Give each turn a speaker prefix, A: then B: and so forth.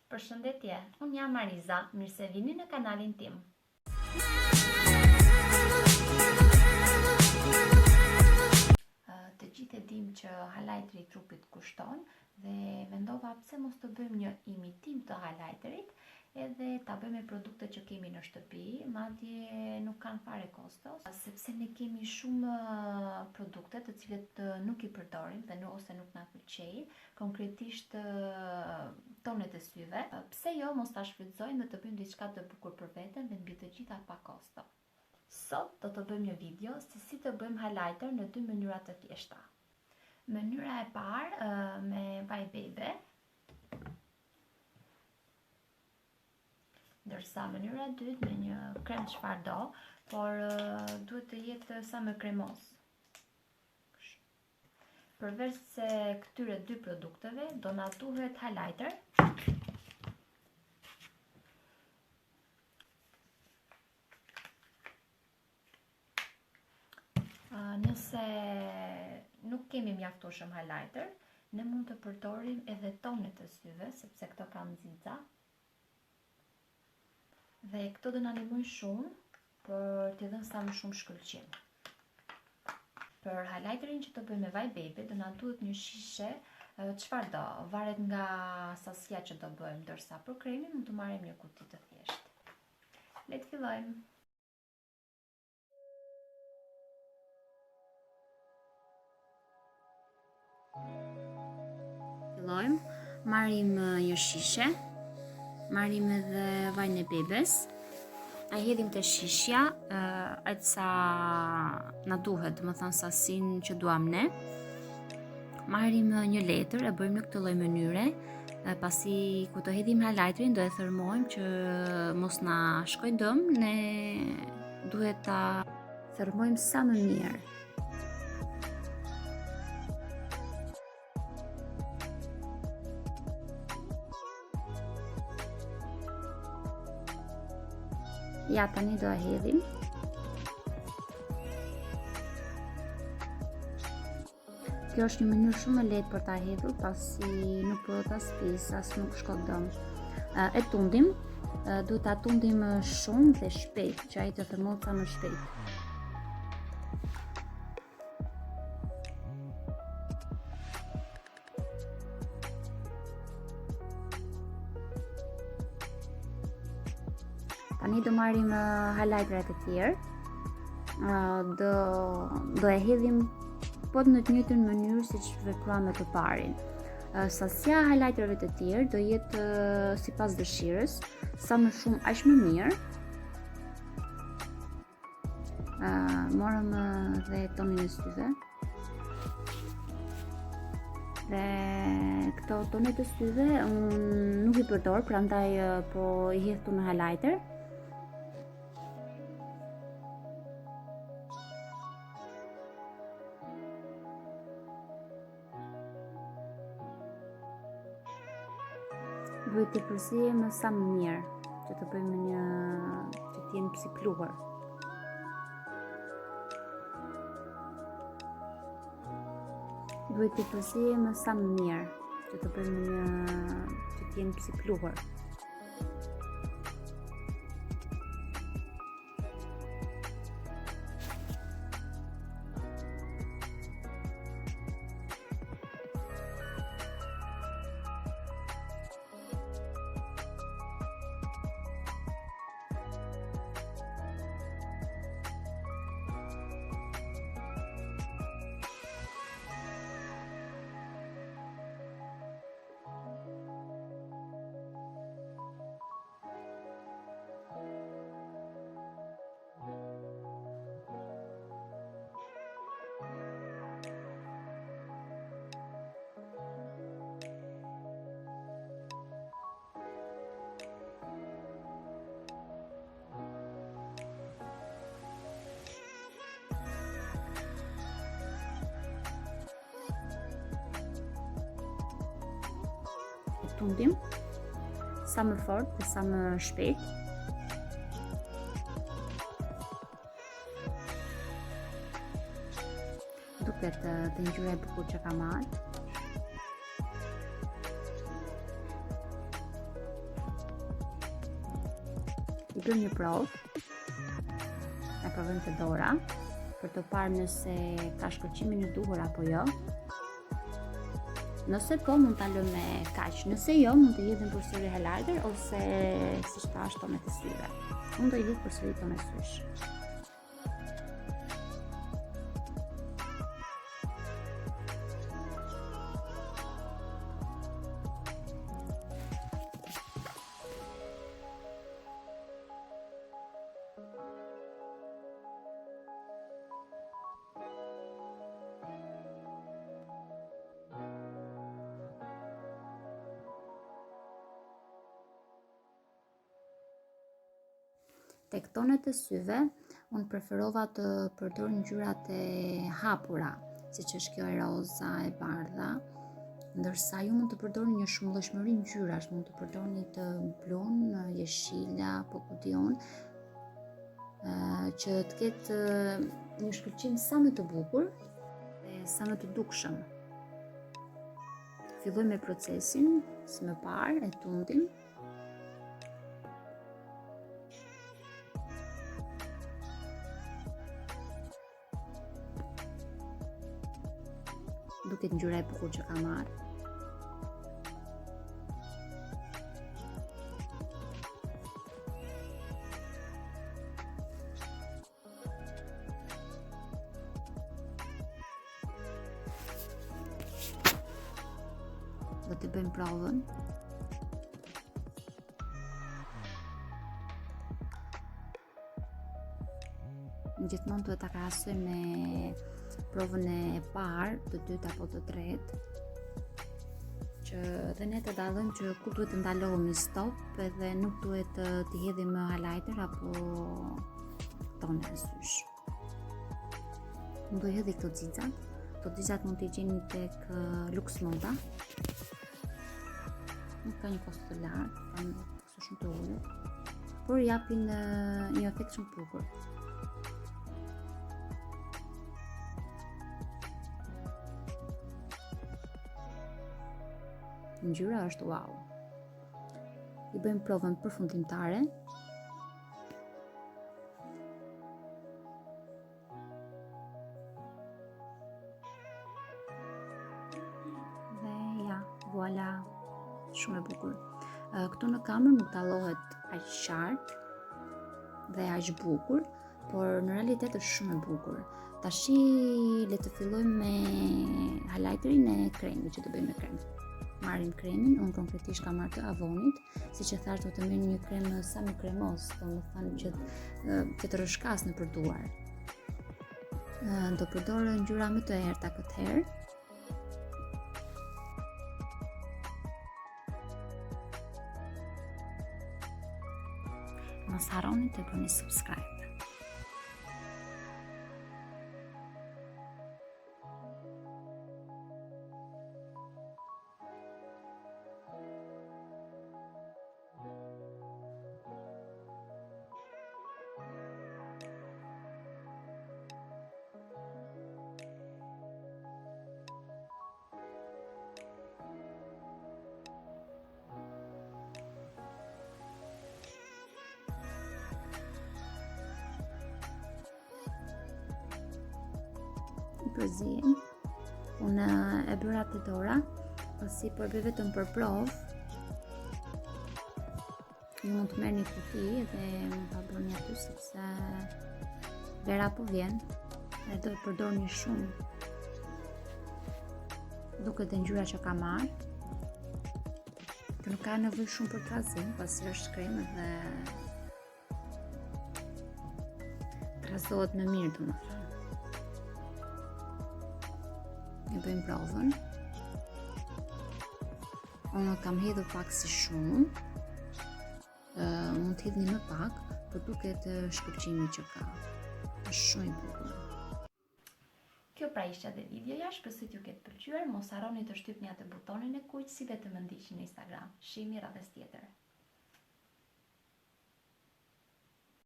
A: Përshëndetje, unë jam Mariza, mirë se vini në kanalin tim. Të gjithë e dim që highlighteri i trupit kushton dhe mendova pse mos të bëjmë një imitim të highlighterit edhe ta bëjmë me produkte që kemi në shtëpi, madje nuk kanë fare kostos, sepse ne kemi shumë produkte të cilët nuk i përdorim dhe ose nuk na pëlqejnë, konkretisht tonet e syve. Pse jo mos ta shfrytëzojmë dhe të bëjmë diçka të bukur për veten dhe mbi të gjitha pa kosto. Sot do të bëjmë një video se si të bëjmë highlighter në dy mënyra të thjeshta. Mënyra e parë me vaj bebe, ndërsa mënyra e dytë me një krem çfarë do, por duhet të jetë sa më kremos. Përveç se këtyre dy produkteve do na duhet highlighter. Nëse nuk kemi mjaftueshëm highlighter, ne mund të përdorim edhe tonet e syve, sepse këto kanë nxiza. Dhe këto do na ndihmojnë shumë për t'i dhënë sa më shumë shkëlqim. Për highlighterin që të bëjmë me vaj bebe, do na duhet një shishe çfarë do, varet nga sasia që do bëjmë, ndërsa për kremin mund të marrim një kuti të thjeshtë. Le të fillojmë. Marrim një shishe, marrim edhe vajin e bebes, a hedhim të shishja, aq sa na duhet, do të thënë sasinë që duam ne. Marrim një letër, e bëjmë në këtë lloj mënyre, pasi ku të hedhim highlighterin do e thërmojmë që mos na shkojë dëm, ne duhet ta thërmojmë sa më mirë. Ja, tani do e hedhim. Kjo është një mënyrë shumë e lehtë për ta hedhur, pasi nuk bëhet as pis, as nuk shkon dëm. E tundim, duhet ta tundim shumë dhe shpejt, që ai të thërmohet sa më shpejt. Tani do marrim highlighteret e tjerë, do e hedhim po në të njëjtën mënyrë siç vepruam me të parin. Sasia e highlighteret të tjerë do jetë sipas dëshirës, sa më shumë aq më mirë. Morëm dhe tonin e syve. Dhe këto tonet e syve unë nuk i përdor, prandaj po i hedh këtu në highlighter. Duhet të përzijmë sa më mirë, që të bëjmë një që të jenë si pluhur. Duhet të përzijmë sa më mirë, që të bëjmë një që të jenë si pluhur. Tundim sa më fort dhe sa më shpejt. Duket të ngjyra e bukur që ka marrë. bëjmë një provë. E provojmë të dora për të parë nëse ka shkëlqimin e duhur apo jo. Nëse po, mund ta lëmë kaq. Nëse jo, mund të hedhim përsëri highlighter ose siç thash tonet e syve. Unë do i hedh përsëri tonet sysh. Tek tonet e syve, unë preferova të përdor ngjyrat e hapura, siç është kjo e roza, e bardha, ndërsa ju mund të përdorni një shumëllojshmëri ngjyrash, mund të përdorni të blun, jeshila, apo ku di unë, që të ketë një shkëlqim sa më të bukur dhe sa më të dukshëm. Filloj me procesin, si më parë, e tundim. Duket ngjyra e bukur që ka marrë. Do të bëjmë provën. Gjithmonë duhet ta krahasojmë me provën e parë, të dytë apo të tretë, që dhe ne të dallojmë që ku duhet të ndalohemi stop edhe nuk duhet të hedhim highlighter apo toner sysh. Unë do i hedh këto xixat. Këto xixat mund t'i gjeni tek Lux Moda. Nuk ka një kosto të lartë, ka një kosto shumë të ulët, por japin një efekt shumë të bukur. Ngjyra është wow. I bëjmë provën përfundimtare. Dhe ja, voilà, shumë e bukur. Këtu në kamerë nuk dallohet aq qartë dhe aq bukur, por në realitet është shumë e bukur. Tashi le të fillojmë me highlighterin e kremit që të bëjmë me krem. Marrim kremin, unë konkretisht kam marrë të Avonit, siç e thash do të merr një krem sa më kremos, domethënë që të rrëshkas në përduar. Do përdor ngjyra më të errta këtë herë. Mos harroni të bëni subscribe. Përzihen. Unë e bëra të dora, pasi po e bëj vetëm për provë. Ju mund të merrni kuti dhe mund ta bëni aty sepse vera po vjen dhe do të përdorni shumë. Duket e ngjyra që ka marrë. Që nuk ka nevojë shumë për trazim, pasi është krem dhe trazohet më mirë domethënë. E bëjmë provën. Unë kam hedhur pak si shumë. Mund të hedhni më pak, por duket shkëlqimi që ka. Është shumë i bukur. Kjo pra ishte edhe videoja, shpresoj t'ju ketë pëlqyer. Mos harroni të shtypni atë butonin e kuq si dhe të më ndiqni në Instagram. Shihemi radhës tjetër.